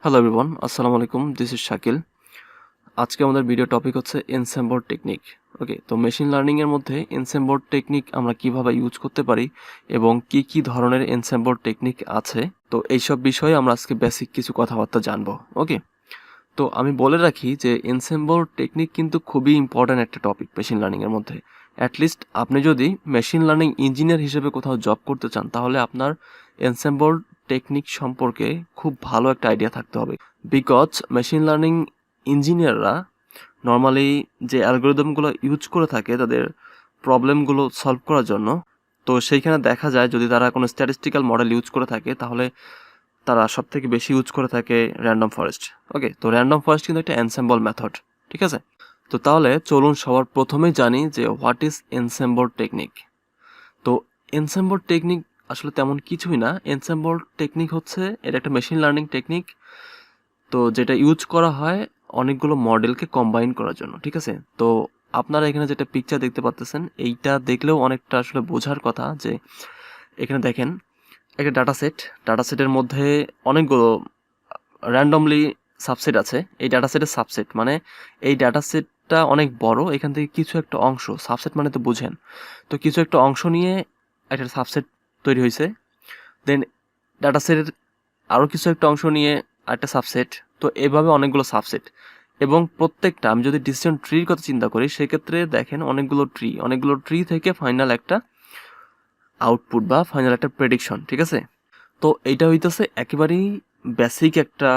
Hello everyone, আসসালামু আলাইকুম। This is Shakil. আজকে আমাদের ভিডিও টপিক হচ্ছে এনসেম্বল টেকনিক। ওকে, তো মেশিন লার্নিংয়ের মধ্যে এনসেম্বল টেকনিক আমরা কিভাবে ইউজ করতে পারি এবং কি কি ধরনের এনসেম্বল টেকনিক আছে, তো এইসব বিষয়ে আমরা আজকে বেসিক কিছু কথাবার্তা জানবো। ওকে, তো আমি বলে রাখি যে এনসেম্বল টেকনিক কিন্তু খুবই ইম্পর্ট্যান্ট একটা টপিক মেশিন লার্নিংয়ের মধ্যে। অ্যাটলিস্ট আপনি যদি মেশিন লার্নিং ইঞ্জিনিয়ার হিসেবে কোথাও জব করতে চান, তাহলে আপনার এনসেম্বল টেকনিক সম্পর্কে খুব ভালো একটা আইডিয়া থাকতে হবে। বিকজ মেশিন লার্নিং ইঞ্জিনিয়াররা নর্মালি যে অ্যালগোরিদমগুলো ইউজ করে থাকে তাদের প্রবলেমগুলো সলভ করার জন্য, তো সেইখানে দেখা যায় যদি তারা কোনো স্ট্যাটিস্টিক্যাল মডেল ইউজ করে থাকে তাহলে তারা সব থেকে বেশি ইউজ করে থাকে র্যান্ডম ফরেস্ট। ওকে, তো র্যান্ডম ফরেস্ট কিন্তু একটা এনসেম্বল মেথড, ঠিক আছে। তো তাহলে চলুন সবার প্রথমেই জানি যে হোয়াট ইজ এনসেম্বল টেকনিক। তো এনসেম্বল টেকনিক আসলে তেমন কিছুই না। এনসেম্বল টেকনিক হচ্ছে এটা একটা মেশিন লার্নিং টেকনিক, তো যেটা ইউজ করা হয় অনেকগুলো মডেলকে কম্বাইন করার জন্য, ঠিক আছে। তো আপনারা এখানে যেটা পিকচার দেখতে পাচ্ছেন, এইটা দেখলেও অনেকটা আসলে বোঝার কথা যে এখানে দেখেন একটা ডাটাসেটের মধ্যে অনেকগুলো র্যান্ডমলি সাবসেট আছে। এই ডাটাসেটের সাবসেট মানে এই ডাটাসেটটা অনেক বড়, এখান থেকে কিছু একটা অংশ, সাবসেট মানে তো বুঝেন, তো কিছু একটা অংশ নিয়ে একটা সাবসেট তৈরি হয়েছে। দেন ডাটাসেটের আরও কিছু একটা অংশ নিয়ে একটা সাবসেট, তো এভাবে অনেকগুলো সাবসেট। এবং প্রত্যেকটা, আমি যদি ডিসিশন ট্রির কথা চিন্তা করি সেক্ষেত্রে দেখেন অনেকগুলো ট্রি থেকে ফাইনাল একটা আউটপুট বা ফাইনাল একটা প্রেডিকশন, ঠিক আছে। তো এইটা হইতেছে একেবারেই বেসিক একটা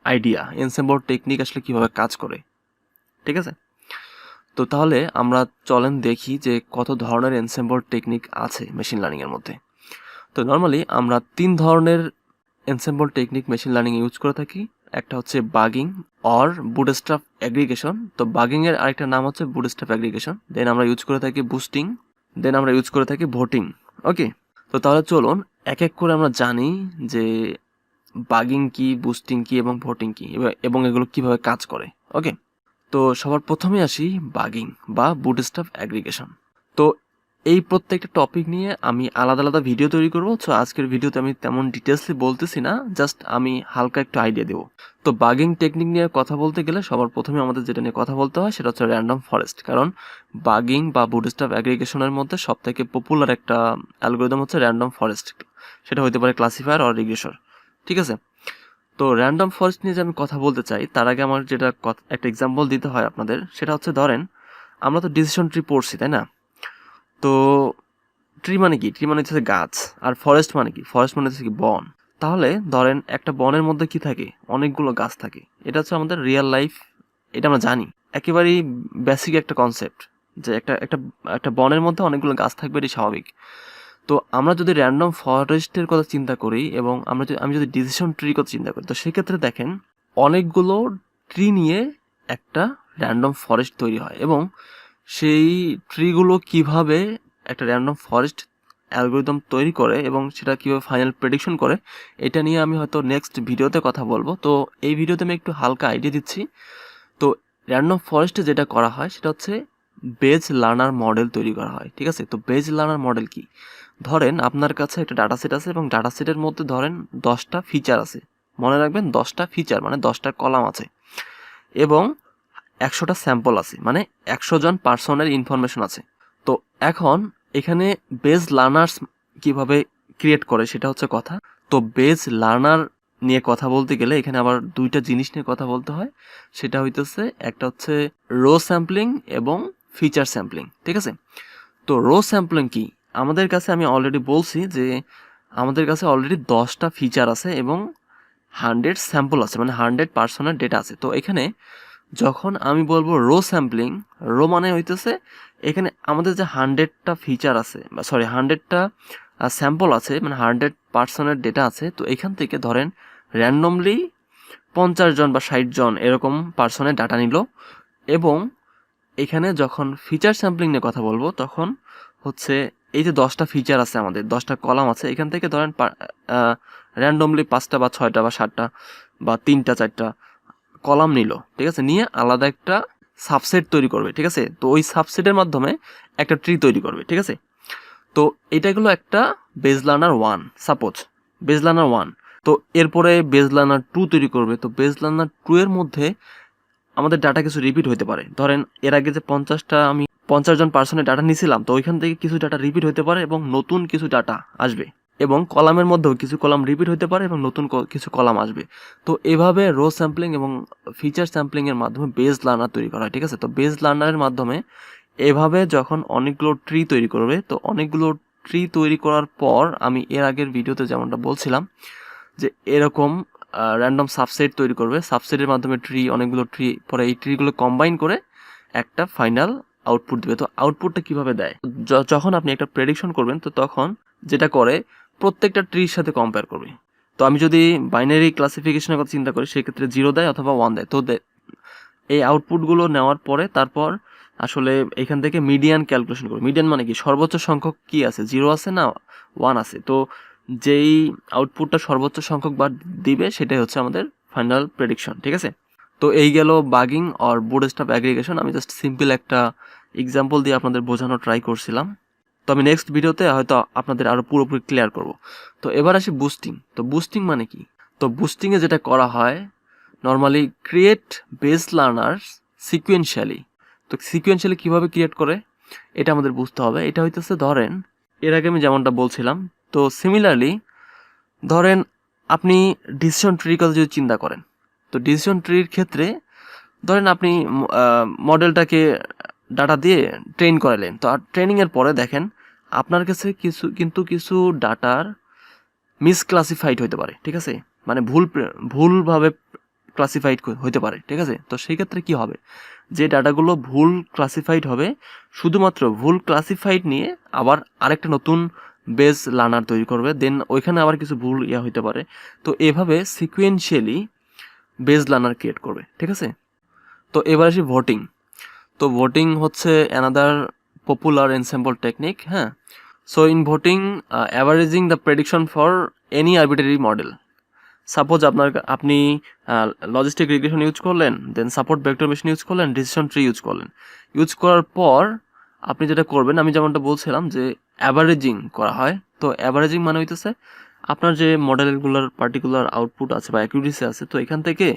আইডিয়া এনসেম্বল টেকনিক আসলে কিভাবে কাজ করে, ঠিক আছে। তো তাহলে আমরা চলেন দেখি যে কত ধরনের এনসেম্বল টেকনিক আছে মেশিন লার্নিংয়ের মধ্যে। তো নর্মালি আমরা 3 ধরনের ensemble technique machine learning use করে থাকি। একটা হচ্ছে বাগিং অর বুটস্ট্র্যাপ অ্যাগ্রিগেশন। তো বাগিং এর আরেকটা নাম হচ্ছে বুটস্ট্র্যাপ অ্যাগ্রিগেশন। দেন আমরা ইউজ করে থাকি বুস্টিং, দেন আমরা ইউজ করে থাকি ভোটিং। ওকে, তো তাহলে চলুন এক এক করে আমরা জানি যে বাগিং কি, বুস্টিং কি এবং ভোটিং কি এবং এগুলো কিভাবে কাজ করে। ওকে, তো সবার প্রথমে আসি বাগিং বা বুটস্ট্র্যাপ অ্যাগ্রিগেশন। তো এই প্রত্যেকটা টপিক নিয়ে আমি আলাদা আলাদা ভিডিও তৈরি করবো। সো আজকের ভিডিওতে আমি তেমন ডিটেলসলি বলতেছি না, জাস্ট আমি হালকা একটু আইডিয়া দেবো। তো বাগিং টেকনিক নিয়ে কথা বলতে গেলে সবার প্রথমে আমাদের যেটা নিয়ে কথা বলতে হয় সেটা হচ্ছে র্যান্ডম ফরেস্ট। কারণ বাগিং বা বুটস্ট্র্যাপ অ্যাগ্রিগেশনের মধ্যে সব থেকে পপুলার একটা অ্যালগোরিদম হচ্ছে র্যান্ডম ফরেস্ট। সেটা হতে পারে ক্লাসিফায়ার অর রিগ্রেসর, ঠিক আছে। তো র্যান্ডম ফরেস্ট নিয়ে যে আমি কথা বলতে চাই তার আগে আমার যেটা একটা এক্সাম্পল দিতে হয় আপনাদের, সেটা হচ্ছে ধরেন আমরা তো ডিসিশন ট্রি পড়ছি, তাই না। তো ট্রি মানে কি? ট্রি মানে হচ্ছে গাছ। আর ফরেস্ট মানে কি? ফরেস্ট মানে হচ্ছে কি বন। তাহলে ধরেন একটা বনের মধ্যে কি থাকে? অনেকগুলো গাছ থাকে। এটা হচ্ছে আমাদের রিয়েল লাইফ, এটা আমরা জানি। একেবারেই বেসিক একটা কনসেপ্ট যে একটা একটা একটা বনের মধ্যে অনেকগুলো গাছ থাকবে, এটি স্বাভাবিক। তো আমরা যদি র্যান্ডম ফরেস্টের কথা চিন্তা করি এবং আমি যদি ডিসিশন ট্রির কথা চিন্তা করি, তো সেক্ষেত্রে দেখেন অনেকগুলো ট্রি নিয়ে একটা র্যান্ডম ফরেস্ট তৈরি হয় এবং সেই ট্রিগুলো কিভাবে একটা র্যান্ডম ফরেস্ট অ্যালগোরিদম তৈরি করে এবং সেটা কীভাবে ফাইনাল প্রেডিকশন করে, এটা নিয়ে আমি হয়তো নেক্সট ভিডিওতে কথা বলবো। তো এই ভিডিওতে আমি একটু হালকা আইডিয়া দিচ্ছি। তো র্যান্ডম ফরেস্টে যেটা করা হয় সেটা হচ্ছে বেজ লার্নার মডেল তৈরি করা হয়, ঠিক আছে। তো বেজ লার্নার মডেল কি? ধরেন আপনার কাছে একটা ডাটা সেট আছে এবং ডাটা সেটের মধ্যে ধরেন 10টা ফিচার আছে। মনে রাখবেন 10টা ফিচার মানে 10টা কলাম আছে এবং 100টা স্যাম্পল আছে, মানে 100 জন পার্সনের ইনফরমেশন আছে। তো এখন এখানে বেজ লার্নার্স কিভাবে ক্রিয়েট করে সেটা হচ্ছে কথা। তো বেজ লার্নার নিয়ে কথা বলতে গেলে এখানে আবার দুইটা জিনিস নিয়ে কথা বলতে হয়। সেটা হইতেছে একটা হচ্ছে রো স্যাম্পলিং এবং ফিচার স্যাম্পলিং, ঠিক আছে। তো রো স্যাম্পলিং কি? আমাদের কাছে আমি অলরেডি বলছি যে আমাদের কাছে অলরেডি 10টা ফিচার আছে এবং 100 স্যাম্পল আছে, মানে 100 পার্সনের ডেটা আছে। তো এখানে যখন আমি বলবো রো স্যাম্পলিং, রো মানে হইতেছে এখানে আমাদের যে 100টা ফিচার আছে বা 100টা স্যাম্পল আছে, মানে 100 পার্সনের ডেটা আছে। তো এখান থেকে ধরেন র্যান্ডমলি 50 জন বা 60 জন এরকম পার্সনের ডাটা নিল এবং এখানে যখন ফিচার স্যাম্পলিং নিয়ে কথা বলবো তখন হচ্ছে এই যে 10টা ফিচার আছে, আমাদের 10টা কলাম আছে, এখান থেকে ধরেন র্যান্ডমলি 5টা বা 6টা বা 7টা বা 3টা 4টা কলাম নিল, ঠিক আছে, নিয়ে আলাদা একটা সাবসেট তৈরি করবে, ঠিক আছে। তো ওই সাবসেটের মাধ্যমে একটা ট্রি তৈরি করবে, ঠিক আছে। তো এটা হলো একটা base learner 1, suppose base learner 1। তো এরপরে বেজ লার্নার 2 তৈরি করবে। তো বেজ লার্নার 2 এর মধ্যে আমাদের ডাটা কিছু রিপিট হতে পারে। ধরেন এর আগে যে 50 জন পার্সনের ডাটা নিয়েছিলাম, তো ওইখান থেকে কিছু ডাটা রিপিট হতে পারে এবং নতুন কিছু ডাটা আসবে, এবং কলামের মধ্যেও কিছু কলাম রিপিট হতে পারে এবং নতুন কিছু কলাম আসবে। তো এভাবে রো স্যাম্পলিং এবং ফিচার স্যাম্পলিং এর মাধ্যমে বেজ লার্নার তৈরি করা হয়। ঠিক আছে, তো বেজ লার্নারের মাধ্যমে এভাবে যখন অনেকগুলো ট্রি তৈরি করবে, তো অনেকগুলো ট্রি তৈরি করার পর আমি এর আগের ভিডিওতে যেমনটা বলছিলাম যে এরকম র্যান্ডম সাবসেট তৈরি করবে। সাবসেটের মাধ্যমে অনেকগুলো ট্রি, পরে এই ট্রিগুলো কম্বাইন করে একটা ফাইনাল আউটপুট দেবে। তো আউটপুটটা কিভাবে দেয়, যখন আপনি একটা প্রেডিকশন করবেন, তো তখন যেটা করে প্রত্যেকটা ট্রির সাথে কম্পেয়ার করবে। তো আমি যদি বাইনারি ক্লাসিফিকেশনের কথা চিন্তা করি, সেক্ষেত্রে 0 দেয় অথবা 1 দেয়। তো এই আউটপুটগুলো নেওয়ার পরে তারপর আসলে এখান থেকে মিডিয়ান ক্যালকুলেশন করবে। মিডিয়ান মানে কি, সর্বোচ্চ সংখ্যক কি আছে, 0 আছে না 1 আছে। তো যেই আউটপুটটা সর্বোচ্চ সংখ্যক বার দিবে সেটাই হচ্ছে আমাদের ফাইনাল প্রেডিকশন। ঠিক আছে, তো এই গেল বাগিং আর বুটস্ট্র্যাপ অ্যাগ্রিগেশন। আমি জাস্ট সিম্পল একটা এক্সাম্পল দিয়ে আপনাদের বোঝানোর ট্রাই করছিলাম। তো আমি নেক্সট ভিডিওতে হয়তো আপনাদের আরও পুরোপুরি ক্লিয়ার করব। তো এবার আসি বুস্টিং। তো বুস্টিং মানে কি, তো বুস্টিংয়ে যেটা করা হয় normally create base learners sequentially. তো সিকুয়েন্সিয়ালি কীভাবে ক্রিয়েট করে এটা আমাদের বুঝতে হবে। এটা হইতেছে, ধরেন এর আগে আমি যেমনটা বলছিলাম, তো সিমিলারলি ধরেন আপনি ডিসিশন ট্রির কথা যদি চিন্তা করেন, তো ডিসিশন ট্রির ক্ষেত্রে ধরেন আপনি মডেলটাকে ডাটা দিয়ে ট্রেন করালেন। তো আর ট্রেনিংয়ের পরে দেখেন আপনার কাছে কিছু ডাটার মিসক্লাসিফাইড হতে পারে। ঠিক আছে, মানে ভুলভাবে ক্লাসিফাইড হতে পারে। ঠিক আছে, তো সেই ক্ষেত্রে কি হবে, যে ডাটাগুলো ভুল ক্লাসিফাইড হবে, শুধুমাত্র ভুল ক্লাসিফাইড নিয়ে আবার আরেকটা নতুন বেস লার্নার তৈরি করবে, দেন ওইখানে আবার কিছু ভুল হইতে পারে। তো এভাবে সিকুয়েন্সিয়ালি বেস লার্নার ক্রিয়েট করবে। ঠিক আছে, তো এবার আসি ভোটিং। তো ভোটিং হচ্ছে অ্যানাদার পপুলার এনসেম্বল টেকনিক। হ্যাঁ, so in voting averaging the prediction for any arbitrary model. Suppose আপনি লজিস্টিক রিগ্রেশন ইউজ করলেন, দেন সাপোর্ট ভেক্টর মেশিন ইউজ করলেন, ডিসিশন ট্রি ইউজ করার পর আপনি যেটা করবেন, আমি যেমনটা বলছিলাম যে অ্যাভারেজিং করা হয়। তো অ্যাভারেজিং মানে হইতেছে আপনার যে মডেলগুলোর পার্টিকুলার আউটপুট আছে বা অ্যাকিউরেসি আছে, তো এখান থেকে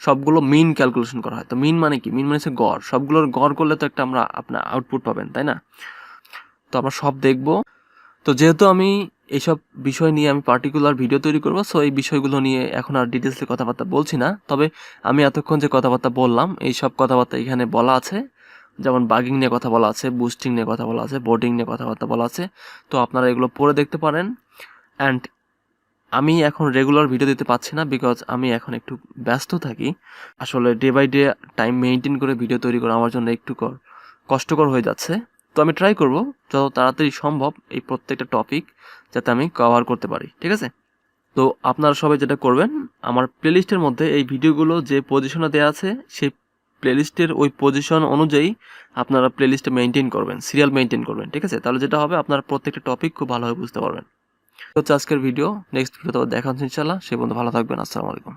সবগুলো মিন ক্যালকুলেশন করা হয়। তো মিন মানে কি, মিন মানে হচ্ছে গড়। সবগুলোর গড় করলে তো একটা আপনার আউটপুট পাবেন, তাই না? তো আমরা সব দেখব। তো যেহেতু আমি এইসব বিষয় নিয়ে আমি পার্টিকুলার ভিডিও তৈরি করব, সো এই বিষয়গুলো নিয়ে এখন আর ডিটেলসে কথাবার্তা বলছি না। তবে আমি এতক্ষণ যে কথাবার্তা বললাম, এই সব কথাবার্তা এখানে বলা আছে। যেমন বাগিং নিয়ে কথা বলা আছে, বুস্টিং নিয়ে কথা বলা আছে, বোর্ডিং নিয়ে কথাবার্তা বলা আছে। তো আপনারা এগুলো পড়ে দেখতে পারেন। অ্যান্ড আমি এখন রেগুলার ভিডিও দিতে পারছি না, বিকজ আমি এখন একটু ব্যস্ত থাকি। আসলে day by day time maintain করে ভিডিও তৈরি করা আমার জন্য একটু কষ্টকর হয়ে যাচ্ছে। তো আমি ট্রাই করব যত তাড়াতাড়ি সম্ভব এই প্রত্যেকটা টপিক যাতে আমি কভার করতে পারি। ঠিক আছে, তো আপনারা সবাই যেটা করবেন, আমার প্লেলিস্টের মধ্যে এই ভিডিওগুলো যে পজিশনে দেওয়া আছে, সেই প্লেলিস্টের ওই পজিশন অনুযায়ী আপনারা প্লেলিস্টে মেনটেন করবেন, সিরিয়াল মেনটেন করবেন। ঠিক আছে, তাহলে যেটা হবে আপনারা প্রত্যেকটা টপিক খুব ভালোভাবে বুঝতে পারবেন। হচ্ছে আজকের ভিডিও। নেক্সট ভিডিওতে দেখা হচ্ছে ইনশাআল্লাহ। সে পর্যন্ত ভালো থাকবেন। আসসালামু আলাইকুম।